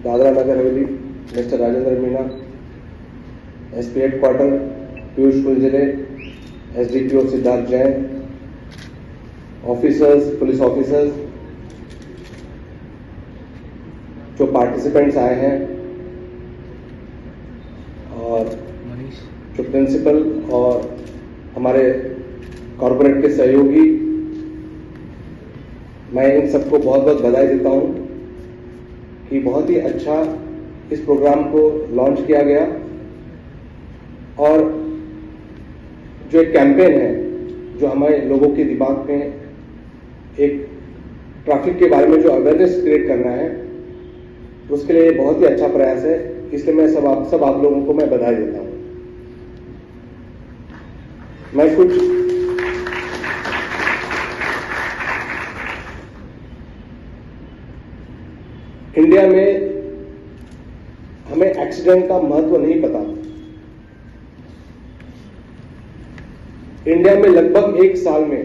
Dadra Nagar Haveli mister Rajendra Meena, SP headquarter Piyush Kunjre, SDPO Siddharth Jain, officers, police officers, जो participants आए हैं और जो प्रिंसिपल और हमारे कॉर्पोरेट के सहयोगी, मैं इन सबको बहुत बहुत बधाई देता हूं कि बहुत ही अच्छा इस प्रोग्राम को लॉन्च किया गया। और जो एक कैंपेन है जो हमारे लोगों के दिमाग में एक ट्रैफिक के बारे में जो अवेयरनेस क्रिएट करना है, उसके लिए बहुत ही अच्छा प्रयास है। इसलिए मैं सब आप लोगों को मैं बधाई देता हूं। मैं कुछ इंडिया में हमें एक्सीडेंट का महत्व नहीं पता। इंडिया में लगभग एक साल में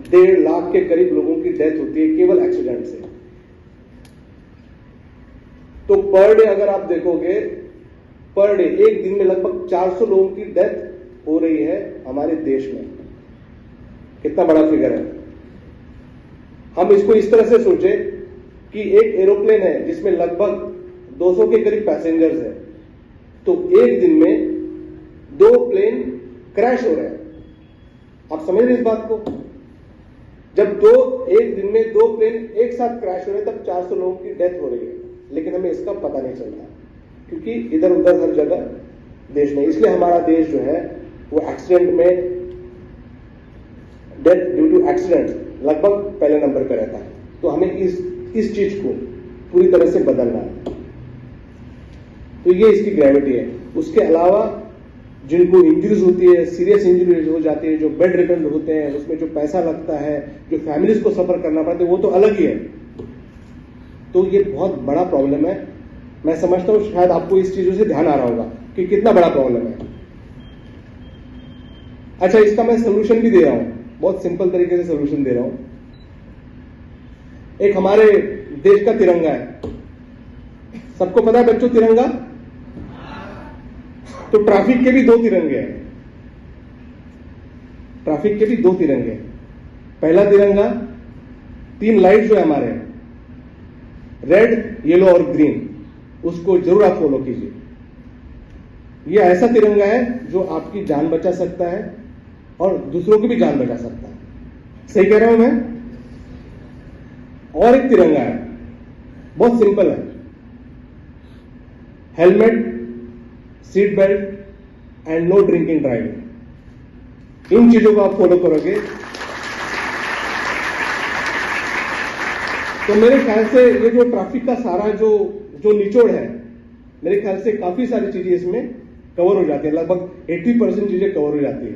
1.5 लाख के करीब लोगों की डेथ होती है केवल एक्सीडेंट से। तो पर डे अगर आप देखोगे, पर डे एक दिन में लगभग 400 लोगों की डेथ हो रही है हमारे देश में। कितना बड़ा फिगर है। हम इसको इस तरह से सोचे कि एक एरोप्लेन है जिसमें लगभग 200 के करीब पैसेंजर्स हैं, तो एक दिन में 2 प्लेन क्रैश हो रहे हैं। आप समझ रहे हैं इस बात को? जब एक दिन में 2 प्लेन एक साथ क्रैश हो रहे हैं तब 400 लोगों की डेथ हो रही है, लेकिन हमें इसका पता नहीं चलता क्योंकि इधर उधर हर जगह देश में। इसलिए हमारा देश जो है वो एक्सीडेंट में, डेथ ड्यू टू एक्सीडेंट लगभग पहले नंबर पर रहता है। तो हमें इस चीज को पूरी तरह से बदलना है। तो ये इसकी ग्रेविटी है। उसके अलावा जिनको इंजरीज होती है, सीरियस इंजरीज हो जाती है, जो बेड रिडन होते हैं, उसमें जो पैसा लगता है, जो फैमिलीज को सफर करना पड़ता है, वो तो अलग ही है। तो ये बहुत बड़ा प्रॉब्लम है। मैं समझता हूं शायद आपको इस चीजों से ध्यान आ रहा होगा कि कितना बड़ा प्रॉब्लम है। अच्छा, इसका मैं सोल्यूशन भी दे रहा हूं, बहुत सिंपल तरीके से सोल्यूशन दे रहा हूं। एक हमारे देश का तिरंगा है, सबको पता है बच्चों तिरंगा। तो ट्रैफिक के भी 2 तिरंगे हैं। ट्रैफिक के भी 2 तिरंगे हैं। पहला तिरंगा, 3 लाइट जो है हमारे, रेड, येलो और ग्रीन, उसको जरूर आप फॉलो कीजिए। यह ऐसा तिरंगा है जो आपकी जान बचा सकता है और दूसरों की भी जान बचा सकता है। सही कह रहा हूं मैं? और एक तिरंगा है, बहुत सिंपल है, helmet, seat belt and no drinking driving. इन चीजों को आप फॉलो करोगे तो मेरे ख्याल से ये जो ट्रैफिक का सारा जो निचोड़ है, मेरे ख्याल से काफी सारी चीजें इसमें कवर हो जाती है। लगभग 80% चीजें कवर हो जाती है।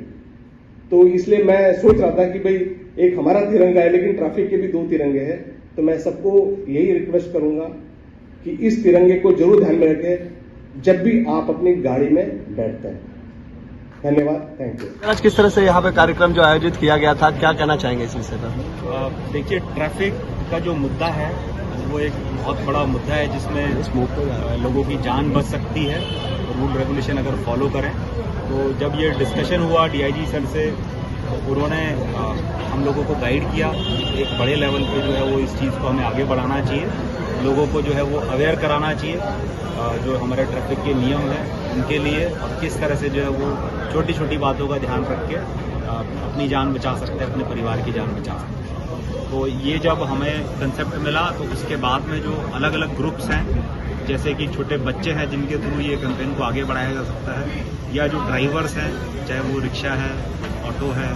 तो इसलिए मैं सोच रहा था कि भाई एक हमारा तिरंगा है लेकिन ट्रैफिक के भी 2 तिरंगे हैं। तो मैं सबको यही रिक्वेस्ट करूंगा कि इस तिरंगे को जरूर ध्यान में रखें जब भी आप अपनी गाड़ी में बैठते हैं। धन्यवाद, थैंक यू। आज किस तरह से यहाँ पे कार्यक्रम जो आयोजित किया गया था, क्या कहना चाहेंगे इस विषय पर? देखिए, ट्रैफिक का जो मुद्दा है वो एक बहुत बड़ा मुद्दा है जिसमें लोगों की जान बच सकती है रूल रेगुलेशन अगर फॉलो करें। तो जब ये डिस्कशन हुआ DIG सर से, तो उन्होंने हम लोगों को गाइड किया। एक बड़े लेवल पे जो है वो इस चीज़ को हमें आगे बढ़ाना चाहिए, लोगों को जो है वो अवेयर कराना चाहिए जो हमारे ट्रैफिक के नियम हैं उनके लिए, और किस तरह से जो है वो छोटी छोटी बातों का ध्यान रख के अपनी जान बचा सकते हैं, अपने परिवार की जान बचा सकते हैं। तो ये जब हमें कंसेप्ट मिला तो उसके बाद में जो अलग अलग ग्रुप्स हैं, जैसे कि छोटे बच्चे हैं जिनके थ्रू ये कैंपेन को आगे बढ़ाया जा सकता है, या जो ड्राइवर्स हैं, चाहे वो रिक्शा है, ऑटो है,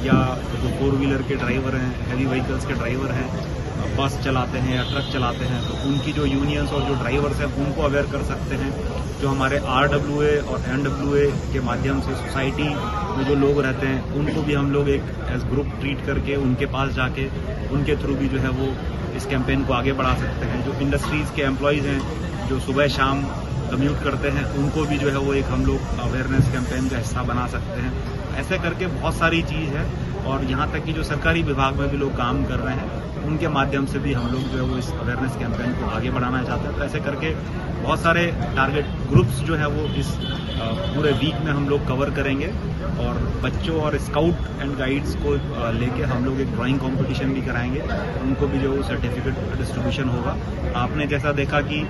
या जो 4 व्हीलर के ड्राइवर हैं, हैवी व्हीकल्स के ड्राइवर हैं, बस चलाते हैं या ट्रक चलाते हैं, तो उनकी जो यूनियंस और जो ड्राइवर्स हैं उनको अवेयर कर सकते हैं। जो हमारे RWA और NWA के माध्यम से सोसाइटी में जो लोग रहते हैं उनको भी हम लोग एक एज ग्रुप ट्रीट करके उनके पास जाके उनके थ्रू भी जो है वो इस कैंपेन को आगे बढ़ा सकते हैं। जो इंडस्ट्रीज़ के एम्प्लॉयज़ हैं जो सुबह शाम कम्यूट करते हैं उनको भी जो है वो एक हम लोग अवेयरनेस कैंपेन का हिस्सा बना सकते हैं। ऐसे करके बहुत सारी चीज़ है और यहाँ तक कि जो सरकारी विभाग में भी लोग काम कर रहे हैं उनके माध्यम से भी हम लोग जो है वो इस अवेयरनेस कैंपेन को आगे बढ़ाना चाहते हैं। तो ऐसे करके बहुत सारे टारगेट ग्रुप्स जो है वो इस पूरे वीक में हम लोग कवर करेंगे और बच्चों और स्काउट एंड गाइड्स को लेके हम लोग एक ड्राइंग कंपटीशन भी कराएंगे, उनको भी जो सर्टिफिकेट डिस्ट्रीब्यूशन होगा। आपने जैसा देखा कि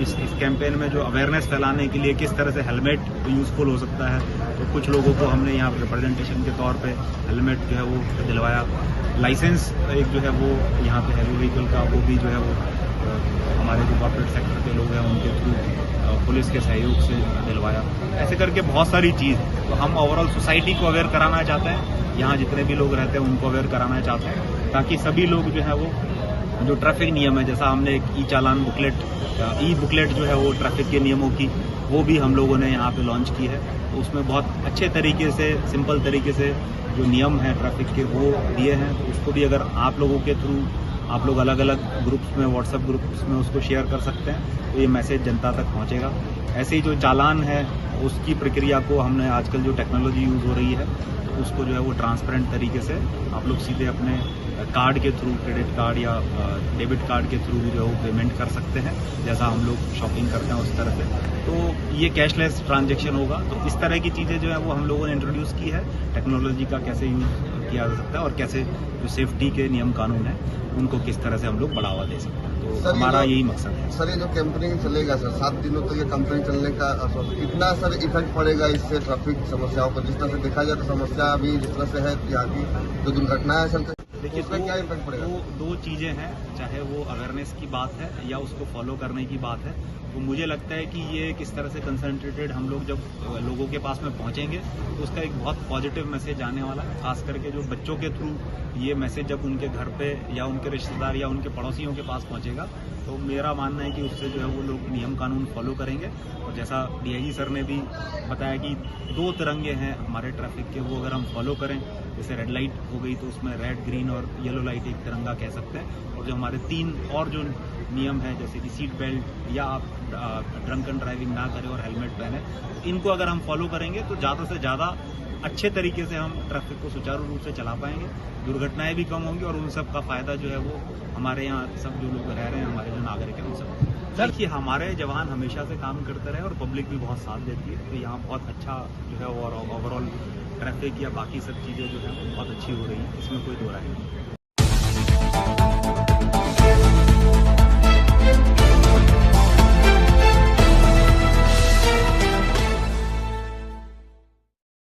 इस कैंपेन में जो अवेयरनेस फैलाने के लिए किस तरह से हेलमेट यूज़फुल हो सकता है, तो कुछ लोगों को हमने यहाँ रिप्रेजेंटेशन के तौर पे हेलमेट जो है वो दिलवाया। लाइसेंस एक जो है वो यहाँ पे हैवी व्हीकल का वो भी जो है वो हमारे जो कॉर्पोरेट सेक्टर के लोग हैं उनके थ्रू पुलिस के सहयोग से दिलवाया। ऐसे करके बहुत सारी चीज़, तो हम ओवरऑल सोसाइटी को अवेयर कराना चाहते हैं, यहाँ जितने भी लोग रहते हैं उनको अवेयर कराना चाहते हैं, ताकि सभी लोग जो है वो जो ट्रैफिक नियम है, जैसा हमने एक ई-चालान बुकलेट ई-बुकलेट जो है वो ट्रैफिक के नियमों की वो भी हम लोगों ने यहाँ पे लॉन्च की है। तो उसमें बहुत अच्छे तरीके से सिंपल तरीके से जो नियम है ट्रैफिक के वो दिए हैं। तो उसको भी अगर आप लोगों के थ्रू आप लोग अलग अलग ग्रुप्स में व्हाट्सएप ग्रुप्स में उसको शेयर कर सकते हैं तो ये मैसेज जनता तक पहुँचेगा। ऐसे ही जो चालान है उसकी प्रक्रिया को हमने आजकल जो टेक्नोलॉजी यूज़ हो रही है तो उसको जो है वो ट्रांसपेरेंट तरीके से आप लोग सीधे अपने कार्ड के थ्रू, क्रेडिट कार्ड या डेबिट कार्ड के थ्रू जो है वो पेमेंट कर सकते हैं, जैसा हम लोग शॉपिंग करते हैं उस तरह से। तो ये कैशलेस ट्रांजैक्शन होगा। तो इस तरह की चीज़ें जो है वो हम लोगों ने इंट्रोड्यूस की है। टेक्नोलॉजी का कैसे यूज़ किया जा सकता है और कैसे जो सेफ्टी के नियम कानून है उनको किस तरह से हम लोग बढ़ावा दे सकते हैं। तो हमारा यही मकसद है। सर, ये जो कैंपेनिंग चलेगा सर 7 दिनों तक ये कैंपेन चलने का कितना सर इफेक्ट पड़ेगा इससे ट्रैफिक समस्याओं पर? जिस तरह से देखा जाए तो समस्या अभी जिस तरह से है यहाँ की जो दुर्घटना है सर, देखिए उसमें क्या इफेक्ट पड़ेगा? दो चीज़ें हैं, चाहे वो अवेयरनेस की बात है या उसको फॉलो करने की बात है। तो मुझे लगता है कि ये किस तरह से कंसंट्रेटेड हम लोग जब लोगों के पास में पहुंचेंगे तो उसका एक बहुत पॉजिटिव मैसेज आने वाला है। खास करके जो बच्चों के थ्रू ये मैसेज जब उनके घर पे या उनके रिश्तेदार या उनके पड़ोसियों के पास पहुंचेगा तो मेरा मानना है कि उससे जो है वो लोग नियम कानून फॉलो करेंगे। और जैसा डीआईजी सर ने भी बताया कि 2 तिरंगे हैं हमारे ट्रैफिक के, वो अगर हम फॉलो करें, जैसे रेड लाइट हो गई तो उसमें रेड, ग्रीन और येलो लाइट एक तिरंगा कह सकते हैं। और जो हमारे 3 और जो नियम है जैसे कि सीट बेल्ट या आप ड्रंकन ड्राइविंग ना करें और हेलमेट पहने, इनको अगर हम फॉलो करेंगे तो ज़्यादा से ज़्यादा अच्छे तरीके से हम ट्रैफिक को सुचारू रूप से चला पाएंगे, दुर्घटनाएं भी कम होंगी और उन सब का फायदा जो है वो हमारे यहाँ सब जो लोग रह रहे हैं, हमारे जो नागरिक हैं उन सब। देखिए हमारे जवान हमेशा से काम करते रहे और पब्लिक भी बहुत साथ देती है, तो यहाँ बहुत अच्छा जो है ओवरऑल ट्रैफिक या बाकी सब चीज़ें जो है बहुत अच्छी हो रही है, इसमें कोई दो राय नहीं।